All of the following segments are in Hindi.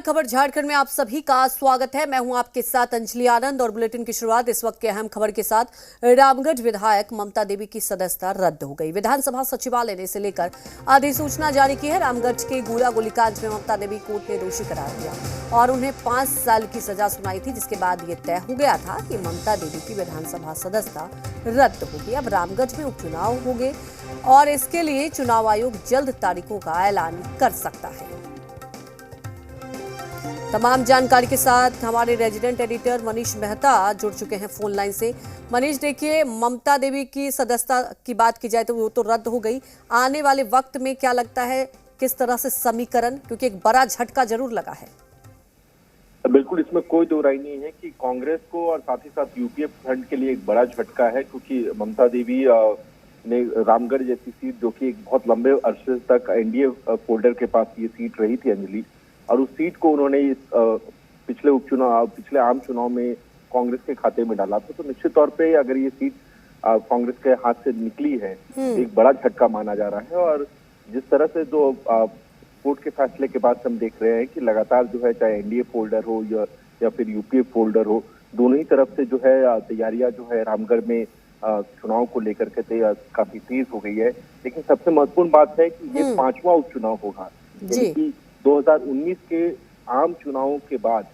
खबर झारखंड में आप सभी का स्वागत है। मैं हूं आपके साथ अंजलि आनंद और बुलेटिन की शुरुआत इस वक्त के अहम खबर के साथ। रामगढ़ विधायक ममता देवी की सदस्यता रद्द हो गई। विधानसभा सचिवालय ने इसे लेकर अधिसूचना जारी की है। रामगढ़ के गुड़ा गोलीकांड में ममता देवी कोर्ट ने दोषी करार दिया और उन्हें 5 साल की सजा सुनाई थी, जिसके बाद ये तय हो गया था कि ममता देवी की विधानसभा सदस्यता रद्द होगी। अब रामगढ़ में उपचुनाव होंगे और इसके लिए चुनाव आयोग जल्द तारीखों का ऐलान कर सकता है। तमाम जानकारी के साथ हमारे रेजिडेंट एडिटर मनीष मेहता जुड़ चुके हैं फोन लाइन से। मनीष, देखिए, ममता देवी की सदस्यता की बात की जाए तो वो तो रद्द हो गई। आने वाले वक्त में क्या लगता है किस तरह से समीकरण, क्योंकि एक बड़ा झटका जरूर लगा है। बिल्कुल, इसमें कोई दो राय नहीं है कि कांग्रेस को और साथ ही साथ यूपीए फ्रंट के लिए एक बड़ा झटका है, क्योंकि ममता देवी ने रामगढ़ जैसी सीट, जो कि एक बहुत लंबे अरसे तक एनडीए फोल्डर के पास ये सीट रही थी अंजलि, और उस सीट को उन्होंने इस पिछले आम चुनाव में कांग्रेस के खाते में डाला था। तो निश्चित तौर पे अगर ये सीट कांग्रेस के हाथ से निकली है, एक बड़ा झटका माना जा रहा है। और जिस तरह से जो कोर्ट के फैसले के बाद हम देख रहे हैं कि लगातार जो है, चाहे एनडीए फोल्डर हो या फिर यूपीए फोल्डर हो, दोनों ही तरफ से जो है तैयारियां जो है रामगढ़ में चुनाव को लेकर के काफी तेज हो गई है। लेकिन सबसे महत्वपूर्ण बात है कि ये 5वां उपचुनाव होगा, यानी कि 2019 के आम चुनावों के बाद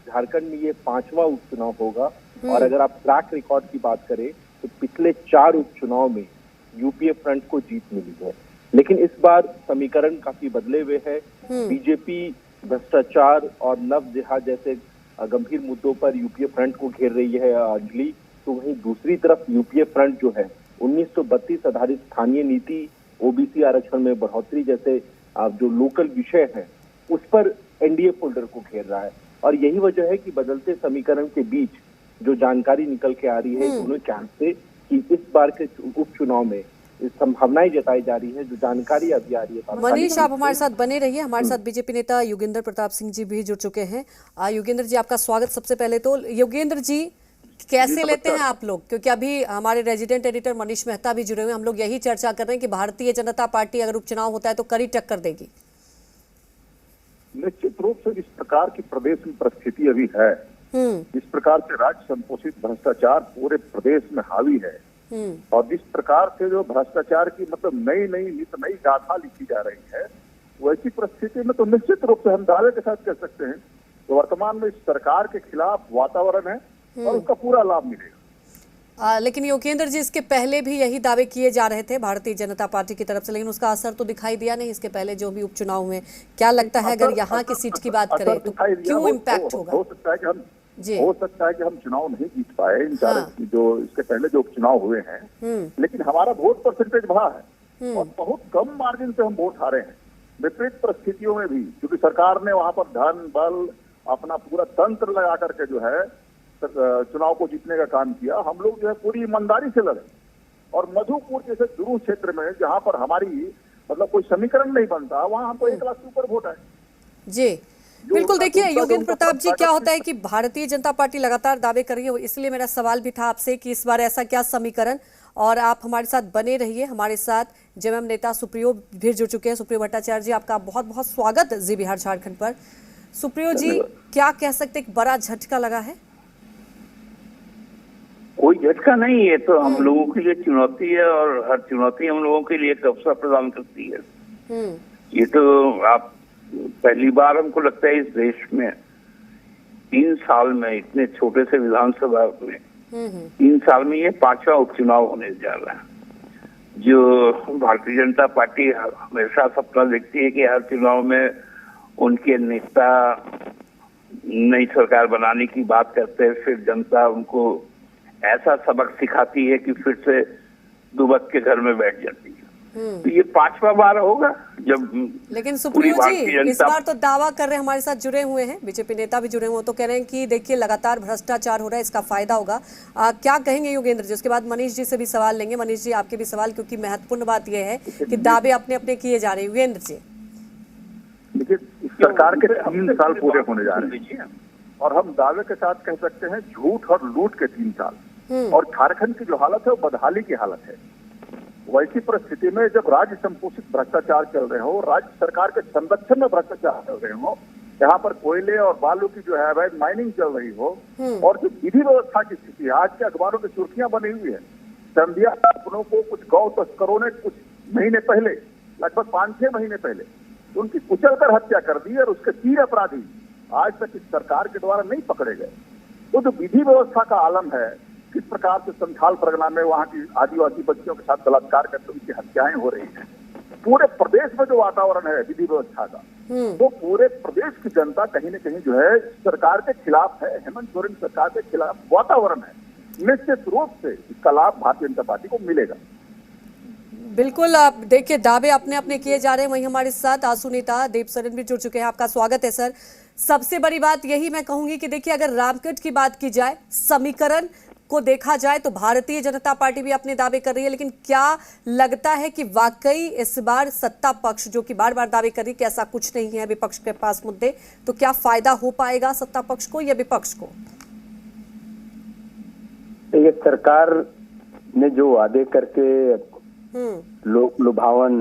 झारखंड में ये 5वां उपचुनाव होगा। और अगर आप ट्रैक रिकॉर्ड की बात करें तो पिछले 4 उपचुनाव में यूपीए फ्रंट को जीत मिली है। लेकिन इस बार समीकरण काफी बदले हुए हैं। बीजेपी भ्रष्टाचार और नव जिहाद जैसे गंभीर मुद्दों पर यूपीए फ्रंट को घेर रही है अंजलि, तो वहीं दूसरी तरफ यूपीए फ्रंट जो है 1932 आधारित स्थानीय नीति, ओबीसी आरक्षण में बढ़ोतरी जैसे जो लोकल विषय है उस पर एनडीए फोल्डर को घेर रहा है। और यही वजह है कि बदलते समीकरण के बीच जो जानकारी निकल के आ रही है दोनों कैंप से कि इस बार के उपचुनाव में संभावनाएं जताई जा रही है, जो जानकारी अभी आ रही है। मनीष, आप हमारे साथ बने रहिए। हमारे साथ बीजेपी नेता योगेंद्र प्रताप सिंह जी भी जुड़ चुके हैं। योगेंद्र जी, आपका स्वागत। सबसे पहले तो योगेंद्र जी, कैसे लेते हैं आप लोग, क्योंकि अभी हमारे रेजिडेंट एडिटर मनीष मेहता भी जुड़े हुए हैं, हम लोग यही चर्चा कर रहे हैं कि भारतीय जनता पार्टी अगर उपचुनाव होता है तो कड़ी टक्कर देगी। निश्चित रूप से इस प्रकार की प्रदेश में परिस्थिति अभी है, इस प्रकार से राज्य संपोषित भ्रष्टाचार पूरे प्रदेश में हावी है, और जिस प्रकार से जो भ्रष्टाचार की मतलब नई गाथा लिखी जा रही है, वैसी परिस्थिति में तो निश्चित रूप से हम दावे के साथ कह सकते हैं तो वर्तमान में इस सरकार के खिलाफ वातावरण है और उसका पूरा लाभ मिलेगा। लेकिन योगेंद्र जी, इसके पहले भी यही दावे किए जा रहे थे भारतीय जनता पार्टी की तरफ से, लेकिन उसका असर तो दिखाई दिया नहीं इसके पहले जो भी उपचुनाव हुए। क्या लगता है अगर यहाँ की सीट की बात करें तो क्यों इम्पैक्ट होगा? हो सकता है कि हम चुनाव नहीं जीत पाए इन जो इसके पहले जो उपचुनाव हुए हैं, लेकिन हमारा वोट परसेंटेज बढ़ा है और बहुत कम मार्जिन से हम वोट हारे हैं। विपरीत परिस्थितियों में भी, क्योंकि सरकार ने वहां पर धन बल अपना पूरा तंत्र लगा करके जो है चुनाव को जीतने का काम किया। हम लोग जो है पूरी ईमानदारी से लड़े, और मधुपुर जैसे दुरूह क्षेत्र में जहां पर हमारी मतलब कोई समीकरण नहीं बनता, वहां हमको 1 लाख से ऊपर वोट है। जी बिल्कुल। देखिए योगेंद्र प्रताप जी, क्या होता है कि भारतीय जनता पार्टी लगातार दावे कर रही है, इसलिए मेरा सवाल भी था आपसे कि इस बार ऐसा क्या समीकरण, और आप हमारे साथ बने रहिए। हमारे साथ जेएमएम नेता सुप्रियो भी जुड़ चुके हैं। सुप्रियो भट्टाचार्य जी, आपका बहुत बहुत स्वागत जी बिहार झारखंड पर। सुप्रियो जी, क्या कह सकते एक बड़ा झटका लगा है? कोई झटका नहीं है, तो हम लोगों के लिए चुनौती है, और हर चुनौती हम लोगों के लिए एक अवसर प्रदान करती है। ये तो आप पहली बार हमको लगता है इस देश में 3 साल में, इतने छोटे से विधानसभा में 3 साल में ये 5वां उपचुनाव होने जा रहा है। जो भारतीय जनता पार्टी हमेशा सपना देखती है कि हर चुनाव में उनके नेता नई सरकार बनाने की बात करते हैं, फिर जनता उनको ऐसा सबक सिखाती है कि फिर से दुबक के घर में बैठ जाती है। तो ये 5वां बार होगा जब। लेकिन सुप्रियो जी, इस बार तो दावा कर रहे हैं, हमारे साथ जुड़े हुए हैं बीजेपी नेता भी जुड़े हुए हैं, तो कह रहे हैं कि देखिए लगातार भ्रष्टाचार हो रहा है, इसका फायदा होगा। क्या कहेंगे योगेंद्र जी? उसके बाद मनीष जी से भी सवाल लेंगे। मनीष जी, आपके भी सवाल, क्योंकि महत्वपूर्ण बात यह है कि दावे अपने अपने किए जा रहे हैं। योगेंद्र जी, देखिए, इस सरकार के 3 साल पूरे होने जा रहे हैं, और हम दावे के साथ कह सकते हैं झूठ और लूट के 3 साल। और झारखंड की जो हालत है वो बदहाली की हालत है। वैसी परिस्थिति में जब राज्य संपोषित भ्रष्टाचार चल रहे हो, राज्य सरकार के संरक्षण में भ्रष्टाचार चल रहे हो, यहाँ पर कोयले और बालू की जो है अवैध माइनिंग चल रही हो, और जो विधि व्यवस्था की स्थिति है, आज के अखबारों की सुर्खियां बनी हुई है। संध्या अपनों को कुछ गौ तस्करों ने कुछ महीने पहले, लगभग 5-6 महीने पहले, उनकी कुचल कर हत्या कर दी और उसके 3 अपराधी आज तक इस सरकार के द्वारा नहीं पकड़े गए। तो जो विधि व्यवस्था का आलम है, किस प्रकार से संथाल परगना में वहाँ की आदिवासी बच्चियों के साथ बलात्कार करके उनकी हत्याएं हो रही हैं, पूरे प्रदेश में जो वातावरण है विधि व्यवस्था का, वो पूरे प्रदेश की जनता कहीं न कहीं जो है सरकार के खिलाफ है, हेमंत सोरेन सरकार के खिलाफ वातावरण है। निश्चित रूप से इसका लाभ भारतीय जनता पार्टी को मिलेगा। बिल्कुल, आप देखिए दावे अपने अपने किए जा रहे हैं। वहीं हमारे साथ आसू नेता देव सरन भी जुड़ चुके हैं। आपका स्वागत है सर। सबसे बड़ी बात यही मैं कहूंगी कि देखिए, अगर रामगढ़ की बात की जाए, समीकरण को देखा जाए तो भारतीय जनता पार्टी भी अपने दावे कर रही है, लेकिन क्या लगता है कि वाकई इस बार सत्ता पक्ष, जो कि बार बार दावे कर रही है कि ऐसा कुछ नहीं है विपक्ष के पास मुद्दे, तो क्या फायदा हो पाएगा सत्ता पक्ष को या विपक्ष को? ये सरकार ने जो वादे करके लोक लुभावन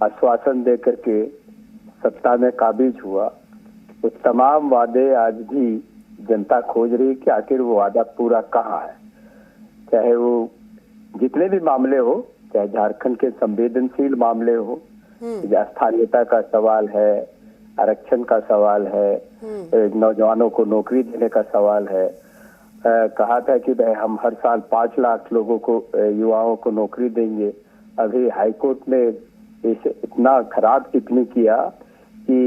आश्वासन दे करके सत्ता में काबिज हुआ, वो तमाम वादे आज भी जनता खोज रही है कि आखिर वो वादा पूरा कहाँ है। चाहे वो जितने भी मामले हो, चाहे झारखंड के संवेदनशील मामले हो, स्थानीयता का सवाल है, आरक्षण का सवाल है, नौजवानों को नौकरी देने का सवाल है। कहा था कि भाई हम हर साल 5 लाख लोगों को, युवाओं को नौकरी देंगे। अभी हाईकोर्ट ने इतना खराब टिप्पणी किया कि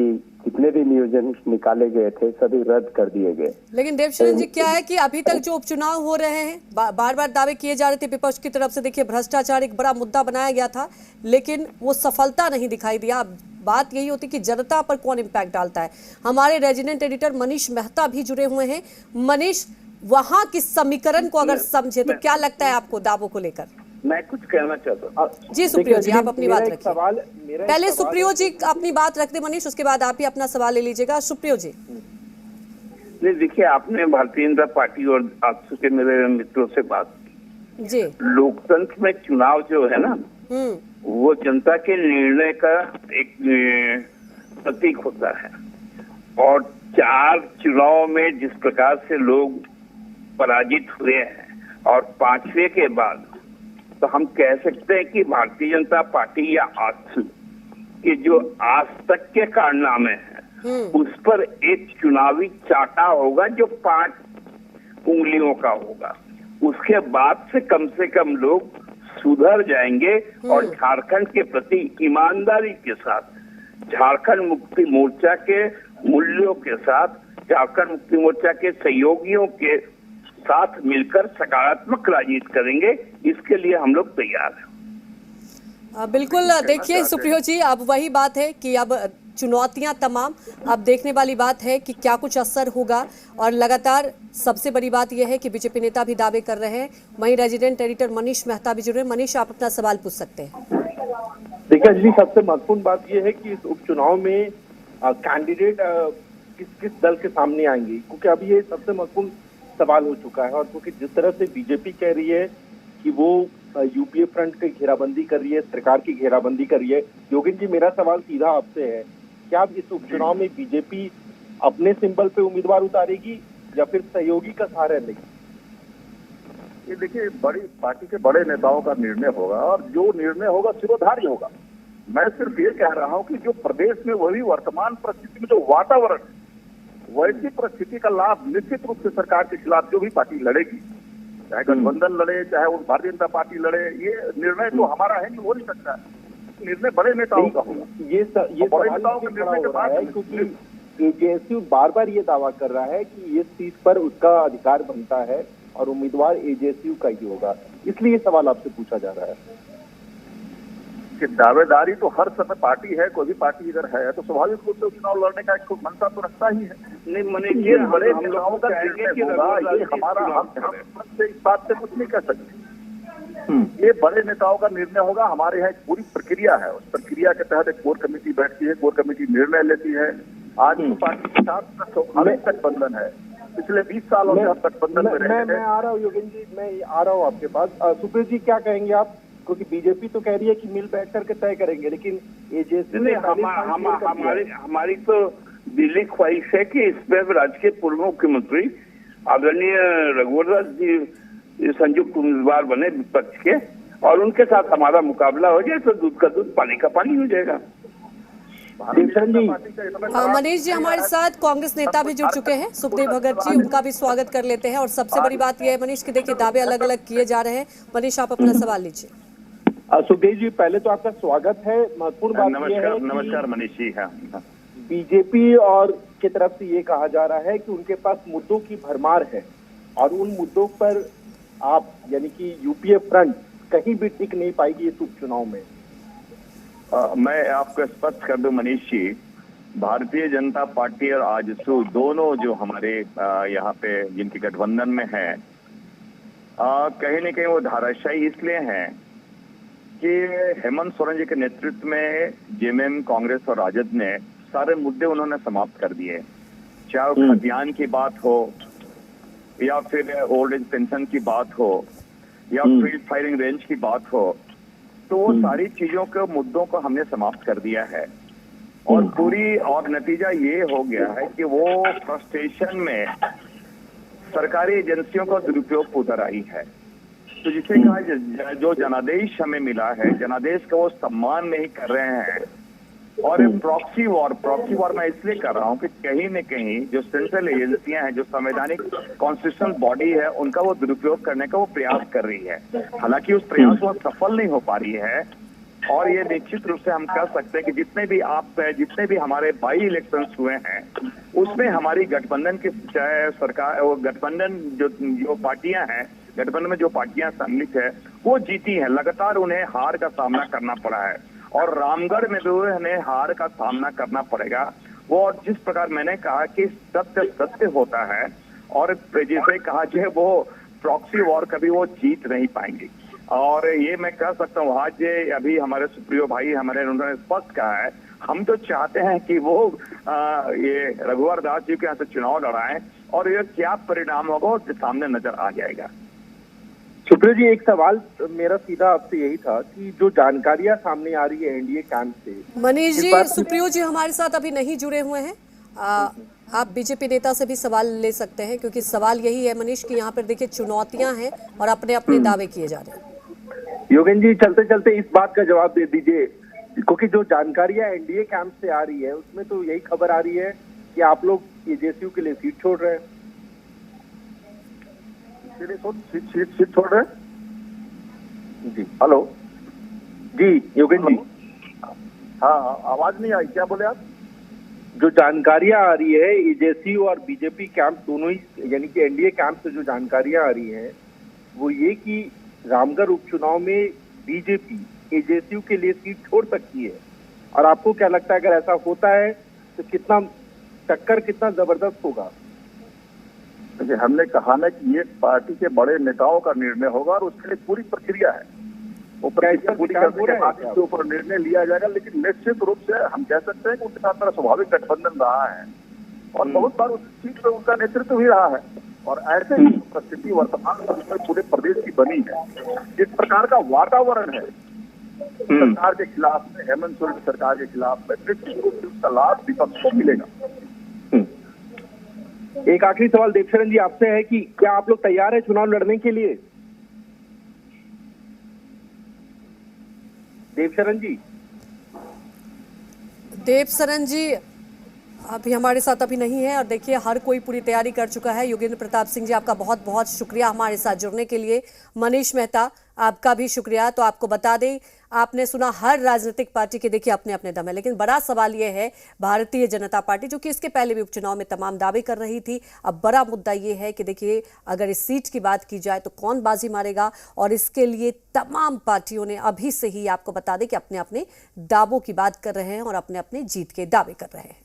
जितने भी नियोजन निकाले गए थे सभी रद्द कर दिए गए। लेकिन देवशरण जी, क्या है कि अभी तक जो उपचुनाव हो रहे हैं, बार बार दावे किए जा रहे थे विपक्ष की तरफ से। देखिए, भ्रष्टाचार एक बड़ा मुद्दा बनाया गया था, लेकिन वो सफलता नहीं दिखाई दिया। बात यही होती कि जनता पर कौन इम्पैक्ट डालता है। हमारे रेजिडेंट एडिटर मनीष मेहता भी जुड़े हुए हैं। मनीष, वहां की समीकरण को अगर समझे तो क्या लगता है आपको दावों को लेकर? मैं कुछ कहना चाहता हूँ। जी सुप्रियो जी, आप अपनी बात रखिए। पहले सुप्रियो जी अपनी बात रख दे मनीष, उसके बाद आप ही अपना सवाल ले लीजिएगा। सुप्रियो जी। नहीं, देखिए, आपने भारतीय जनता पार्टी और आजसू के मेरे मित्रों से बात की जी। लोकतंत्र में चुनाव जो है ना, वो जनता के निर्णय का एक प्रतीक होता है। और 4 चुनाव में जिस प्रकार से लोग पराजित हुए हैं और 5वें के बाद, तो हम कह सकते हैं कि भारतीय जनता पार्टी या आजसू के जो आज तक के कारनामे हैं, उस पर एक चुनावी चाटा होगा जो 5 उंगलियों का होगा। उसके बाद से कम लोग सुधर जाएंगे और झारखंड के प्रति ईमानदारी के साथ, झारखंड मुक्ति मोर्चा के मूल्यों के साथ, झारखंड मुक्ति मोर्चा के सहयोगियों के साथ मिलकर सकारात्मक राजनीति करेंगे। इसके लिए हम लोग तैयार हैं। बिल्कुल, देखिए सुप्रियो जी, अब वही बात है कि अब चुनौतियां तमाम, अब देखने वाली बात है कि क्या कुछ असर होगा। और लगातार सबसे बड़ी बात यह है कि बीजेपी नेता भी दावे कर रहे हैं। वहीं रेजिडेंट एडिटर मनीष मेहता भी जुड़े। मनीष, आप अपना सवाल पूछ सकते हैं। देखिए अंजलि, सबसे महत्वपूर्ण बात यह है कि इस उपचुनाव में कैंडिडेट किस दल के सामने आएंगे, क्योंकि अभी ये सबसे महत्वपूर्ण सवाल हो चुका है। और क्योंकि जिस तरह से बीजेपी कह रही है कि वो यूपीए फ्रंट की घेराबंदी कर रही है, सरकार की घेराबंदी कर रही है, योगेंद्र जी मेरा सवाल सीधा आपसे है, क्या अब इस उपचुनाव में बीजेपी अपने सिंबल पे उम्मीदवार उतारेगी या फिर सहयोगी का सहारा लेगी? ये देखिए, बड़ी पार्टी के बड़े नेताओं का निर्णय होगा और जो निर्णय होगा सिरोधार्य होगा। मैं सिर्फ ये कह रहा हूं कि जो प्रदेश में वही वर्तमान परिस्थिति में जो वातावरण है, वैसी परिस्थिति का लाभ निश्चित रूप से सरकार के खिलाफ जो भी पार्टी लड़ेगी, चाहे गठबंधन लड़े, चाहे वो भारतीय जनता पार्टी लड़े, ये निर्णय तो हमारा है, नहीं हो नहीं सकता है। निर्णय बड़े नेताओं का होगा। ये बड़े नेताओं का निर्णय के बाद, क्योंकि एजेएसयू बार बार ये दावा कर रहा है कि इस सीट पर उसका अधिकार बनता है और उम्मीदवार एजेएसयू का ही होगा, इसलिए ये सवाल आपसे पूछा जा रहा है कि दावेदारी तो हर समय पार्टी है, कोई भी पार्टी अगर है तो स्वाभाविक रूप से चुनाव लड़ने का एक मनसा तो रखता ही है। नहीं, मैंने ये बड़े नेताओं का निर्णय होगा, ये हमारा, हम इस बात से कुछ नहीं कह सकते। ये बड़े नेताओं का निर्णय होगा। हमारे यहाँ एक पूरी प्रक्रिया है, उस प्रक्रिया के तहत एक कोर कमेटी बैठती है, कोर कमेटी निर्णय लेती है। आज तो पार्टी के साथ स्वाभाविक गठबंधन है, पिछले 20 सालों से हम गठबंधन में रहे हैं। मैं आ रहा हूँ योगेंद्र जी, मैं आ रहा हूँ आपके पास। सुप्रियो जी, क्या कहेंगे आप? क्योंकि बीजेपी तो कह रही है कि मिल बैठ करके तय करेंगे, लेकिन एजेएसयू हमारी तो दिली ख्वाहिश है कि इसमें राज्य के पूर्व मुख्यमंत्री आदरणीय रघुवर दास जी संयुक्त उम्मीदवार बने विपक्ष के, और उनके साथ हमारा मुकाबला हो जाए तो दूध का दूध पानी का पानी हो जाएगा। मनीष जी हमारे साथ कांग्रेस नेता भी जुड़ चुके हैं, सुखदेव भगत जी, उनका भी स्वागत कर लेते हैं। और सबसे बड़ी बात यह है मनीष कि देखिए दावे अलग अलग किए जा रहे हैं। मनीष आप अपना सवाल लीजिए। सुखदेव जी पहले तो आपका स्वागत है। महत्वपूर्ण बात यह है नमस्कार मनीष जी। हाँ, बीजेपी और की तरफ से ये कहा जा रहा है कि उनके पास मुद्दों की भरमार है और उन मुद्दों पर आप यानी कि यूपीए फ्रंट कहीं भी टिक नहीं पाएगी इस उपचुनाव में। मैं आपको स्पष्ट कर दूं मनीष जी, भारतीय जनता पार्टी और आजसू दोनों जो हमारे यहाँ पे जिनके गठबंधन में है, कहीं न कहीं वो धाराशायी इसलिए हैं कि हेमंत सोरेन जी के नेतृत्व में जेएमएम, कांग्रेस और राजद ने सारे मुद्दे उन्होंने समाप्त कर दिए। चाहे वो खाद्यान्न की बात हो या फिर ओल्ड एज पेंशन की बात हो या फील्ड फायरिंग रेंज की बात हो, तो वो सारी चीजों के मुद्दों को हमने समाप्त कर दिया है। और नतीजा ये हो गया है कि वो फ्रस्ट्रेशन में सरकारी एजेंसियों का दुरुपयोग उतर आई है। तो जिसे कहा जो जनादेश हमें मिला है, जनादेश का वो सम्मान नहीं कर रहे हैं। और प्रॉक्सी वॉर मैं इसलिए कर रहा हूँ कि कहीं न कहीं जो सेंट्रल एजेंसियां हैं, जो संवैधानिक कॉन्स्टिट्यूशनल बॉडी है, उनका वो दुरुपयोग करने का वो प्रयास कर रही है। हालांकि उस प्रयास वो सफल नहीं हो पा रही है। और ये निश्चित रूप से हम कह सकते हैं कि जितने भी हमारे बाई इलेक्शंस हुए हैं, उसमें हमारी गठबंधन की चाहे सरकार, वो गठबंधन जो पार्टियां हैं, गठबंधन में जो पार्टियां सम्मिलित है, वो जीती हैं। लगातार उन्हें हार का सामना करना पड़ा है और रामगढ़ में भी उन्हें हार का सामना करना पड़ेगा। वो और जिस प्रकार मैंने कहा कि सत्य होता है, और जैसे कहा जो वो प्रॉक्सी वॉर कभी वो जीत नहीं पाएंगे। और ये मैं कह सकता हूँ, आज अभी हमारे सुप्रियो भाई उन्होंने स्पष्ट कहा है, हम तो चाहते हैं कि वो ये रघुवर दास जी के यहाँ से चुनाव लड़ाएं और ये क्या परिणाम होगा वो सामने नजर आ जाएगा। सुप्रियो जी एक सवाल मेरा सीधा आपसे यही था कि जो जानकारियां सामने आ रही है एनडीए कैंप से, मनीष जी, सुप्रियो जी हमारे साथ अभी नहीं जुड़े हुए हैं। आप बीजेपी नेता से भी सवाल ले सकते हैं, क्योंकि सवाल यही है मनीष कि यहाँ पर देखिए चुनौतियां हैं और अपने अपने दावे किए जा रहे हैं। योगेन जी चलते चलते इस बात का जवाब दे दीजिए, क्योंकि जो जानकारियां एनडीए कैंप से आ रही है उसमें तो यही खबर आ रही है कि आप लोग जेएसयू के लिए सीट छोड़ रहे हैं। सीट छोड़ रहे हैं जी, हेलो जी योगेन जी। हाँ, आवाज नहीं आई, क्या बोले आप? जो जानकारियां आ रही है जेएसयू और बीजेपी कैंप दोनों ही, यानी कि एनडीए कैंप से जो जानकारियां आ रही हैं वो ये कि रामगढ़ उपचुनाव में बीजेपी जेएसयू के लिए सीट छोड़ सकती है। और आपको क्या लगता है अगर ऐसा होता है तो कितना टक्कर कितना जबरदस्त होगा? देखिए, हमने कहा ना कि ये पार्टी के बड़े नेताओं का निर्णय होगा और उसके लिए पूरी प्रक्रिया है। वो प्रक्रिया पूरी करने के बाद इसके ऊपर निर्णय लिया जाएगा। लेकिन निश्चित रूप से हम कह सकते हैं कि उनके साथ मेरा स्वाभाविक गठबंधन रहा है और बहुत बार उस सीट पे उनका नेतृत्व भी रहा है। और ऐसे ही परिस्थिति वर्तमान समय पूरे प्रदेश की बनी है, जिस प्रकार का वातावरण है सरकार के खिलाफ में, हेमंत सोरेन सरकार के खिलाफ में, निश्चित रूप से उसका लाभ विपक्ष को मिलेगा। एक आखिरी सवाल देवशरण जी आपसे है कि क्या आप लोग तैयार है चुनाव लड़ने के लिए? देवशरण जी अभी हमारे साथ अभी नहीं है। और देखिए हर कोई पूरी तैयारी कर चुका है। योगेंद्र प्रताप सिंह जी आपका बहुत बहुत शुक्रिया हमारे साथ जुड़ने के लिए। मनीष मेहता आपका भी शुक्रिया। तो आपको बता दें, आपने सुना हर राजनीतिक पार्टी के देखिए अपने अपने दम है, लेकिन बड़ा सवाल यह है भारतीय जनता पार्टी जो कि इसके पहले भी उपचुनाव में तमाम दावे कर रही थी, अब बड़ा मुद्दा ये है कि देखिए अगर इस सीट की बात की जाए तो कौन बाजी मारेगा। और इसके लिए तमाम पार्टियों ने अभी से ही आपको बता दें कि अपने अपने दावों की बात कर रहे हैं और अपने अपने जीत के दावे कर रहे हैं।